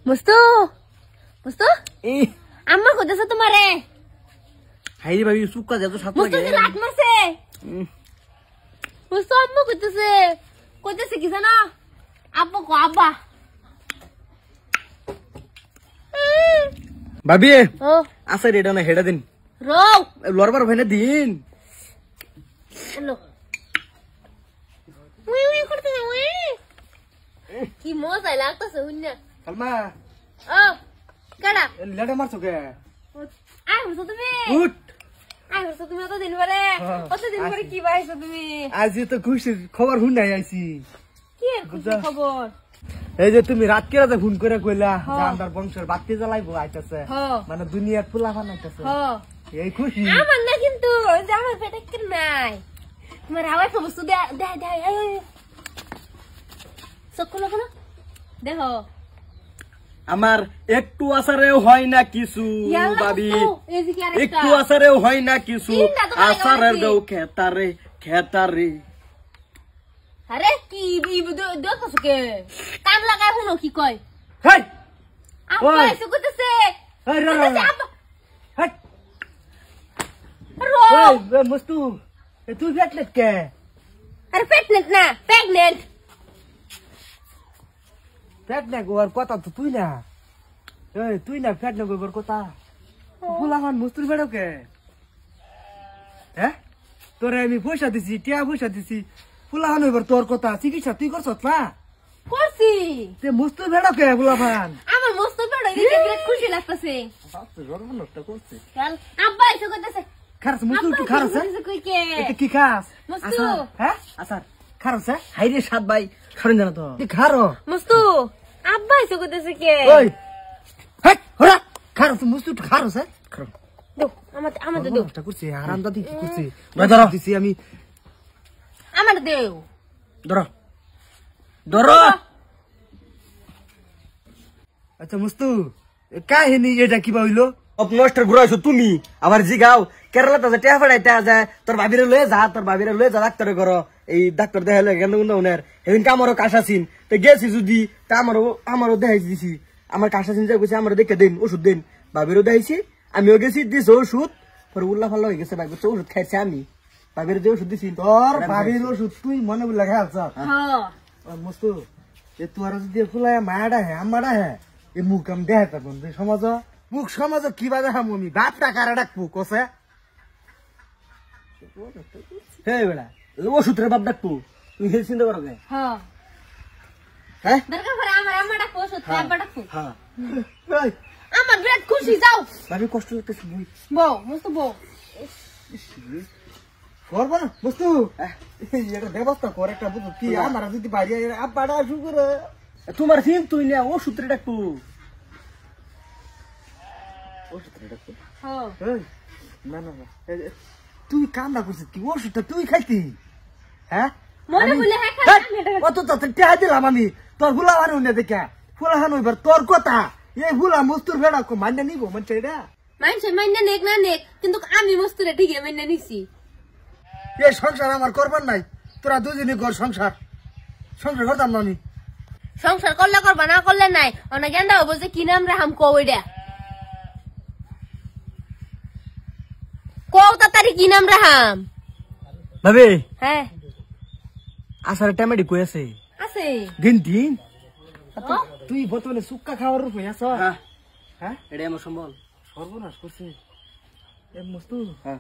মুস্তু মুস্তু আম্মা কইতেছে তোমারে হাই ভাবি সুক্কা যত সাত লাগে মুস্তু লাট মারছে মুস্তু আম্মা কইতেছে কি জানো আব্বা কো আব্বা ভাবি ও আছে রেডা না হেডা দিন রো লরবার ভাইনা দিন হ্যালো উই উই করতে উই কি মজা লাগতাছে হুন্না সালমা ও কাড়া লেডা মারছো কে আই হইছো তুমি উঠ আই হইছো তুমি তো দিন পরে কত দিন পরে কি বাইছো তুমি আজ তো খুশি খবর হুন নাই আইছি কি খুশি খবর এই যে তুমি রাত কেরাতে ফোন করে কইলা যে আমার বংশের বাতি জ্বালাইবো আইতাছে মানে দুনিয়ার ফুলাফান আইতাছে এই খুশি আমার না কিন্তু যে আমার পেটে কি নাই তোমার আওয়াজ বস্তু দে দে দে আয় সকল সকল দেখো আমার একটু আসারেও হয় না কিছু ভাবি একটু আসারেও হয় না কিছু আসারের গো খেতারে খেতারে আরে কি দেখছ কে কান লাগায় শুনো কি কয় হেই আব্বা এসে কইতেছে হেই রে হেই রো ওই মস্তু তুই প্রেগনেন্ট কে আরে প্রেগনেন্ট না প্রেগনেন্ট প্রেগনেন্ট গোর কথা তো তুই না এই তুই না প্রেগনেন্ট গোর কথা ফুলাখান মস্তুর বেড়ো কে হ্যাঁ তোরে আমি পয়সা দিছি টিয়া পয়সা দিছি ফুলাখান হইবার তোর কথা চিকিৎসা তুই করছ না করছি তে মস্তুর বেড়ো কে ফুলাখান আমার মস্ত বড় দেখে বিরাট খুশি লাগতেছে আব্বা এসে কইতেছে খারাপ মস্তু একটু খারাপ কই কে এটা কি খাস মস্তু হ্যাঁ আসার খারাপ স্যার হাইরে সাত ভাই খারেন জানা তো খারো মস্তু আব্বা এসে কইতেছে কে ওই হেট হরা খারো তুই মস্তু একটু খারো স্যার খারো দাও আমাদের দাও এটা করছি আরাম দাদি কি করছি ধরো দিছি আমি আমার দেও ধরো ধরো আচ্ছা মস্তু কাহিনী এটা কি হইলো নষ্ট ঘুরাইছো তুমি আবার জিগাও কেরালা তো টেহা ফেড়াইতে যায় তোর ভাবিরে লয়ে যা ডাক্তারে করো এই ডাক্তার দেখাইলে কেন উনার সেদিনকে আমারও কাশাসিন তো গেছি যদি তা আমারও দেখাইছি দিছি আমার কাশাসিন যা কইছে আমারও দেখে দিন ওষুধ দিন ভাবিরও দেখাইছি আমিও গেছি দিছি ওষুধ পরে উল্লা ফাল্লা হয়ে গেছে ভাই ওষুধ খাইছে আমি ভাবির যে ওষুধ দিছি তোর ভাবির ওষুধ তুই মনে বলে খাইছ মস্তু এ তোর যদি ফুলায় মায়াডা হ্যাঁ আমাডা হ্যাঁ এই মুখ আমি দেখাই থাকুন সমাজ মুখ সমাজ কিবা দেখাম আমি বাপটা কারা ডাকবো কষে হে বেড়া ওষুধের বাপ ডাকবো তুমি চিন্তা করো কে আমার বিরাট খুশি যাও ভাবি কষ্ট লাগতেছে বউ মস্ত বউ করবো না বস্তু এটা ব্যবস্থা কর একটা বুঝো কি আমার যদি বাইরে আব্বাটা শুরু করে তোমার ফিল্ম তুই না ওষুধের ডাকবো না না তুই কান্না করছিস কি ওষুধটা তুই খাইতি হ্যাঁ কত টেহা দিলাম আমি তোর ফুলাহান হইনা দেখা ফুলাহান হইবার তোর কথা এই ফুলা মস্তুর ভেড়া মান্য নিব মানুষ এটা মানুষের মান্য নেক না নেক কিন্তু আমি মস্তুরে ঠিক মান্য নিছি এই সংসার আমার করবার নাই তোরা দুজনই কর সংসার করতাম না আমি সংসার করলে করবা না করলে নাই অনেক জ্ঞান দাও বলছে কি নাম রাহাম কইডা কও তাড়াতাড়ি কি নাম রাহাম ভাবে হ্যাঁ আসার টমেটো কই আছে আছে দিন তুই বর্তমানে সুক্কা খাওয়ার রূপ হয়ে আছ হ্যাঁ এটা আমার সম্বল সর্বনাশ করছে এ মস্তু হ্যাঁ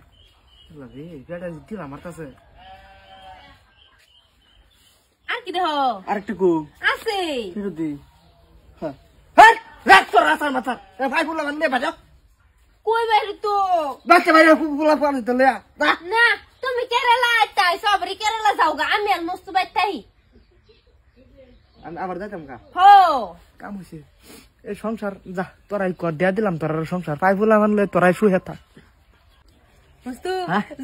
লাগে এটা দিল আমার কাছে আর কি দেখো আরেকটা কো আছে ফেরত দি হ্যাঁ হ্যাঁ রাখ তোর আসার মাথা ভাই বললাম নে বাজা কই বাইরে তো বাচ্চা ভাই ফুলা পানি তো লে না তুমি কেরালা আইতাই সবরি কেরালা যাওগা আমি আর মস্তু বাইতাই আবার যাইতাম কা হো কাম হইছে এই সংসার যা তোরাই কর দিয়া দিলাম তোর সংসার পাই ফুলা মানলে তোরাই শুয়ে থাক মস্তু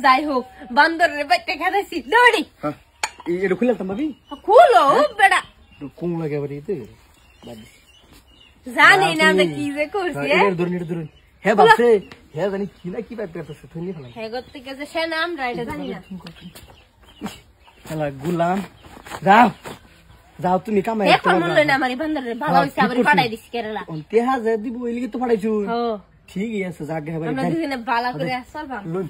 যাই হোক বান্দরের বাইতে খাইছি দৌড়ি হ্যাঁ এটা খুলে তো ভাবি খুলো বেড়া কোন লাগে বাড়ি তে জানি না যে কি যে করছি ধরুন হে বাপরে হে জানি কি না কি ব্যাপার আছে তুই নি ফেলা হে গত থেকে যে সে নাম রাইটা জানি না শালা গুলাম যাও যাও তুমি কামাই এখন মনে হয় না আমার বান্ধবীর ভালো হইছে আবার পাঠাই দিছি কেরালা অন্তে হাজার দিব ওই লিগে তো পাঠাইছো ও ঠিকই আছে জাগে আমরা দুজনে ভালো করে চলবা লই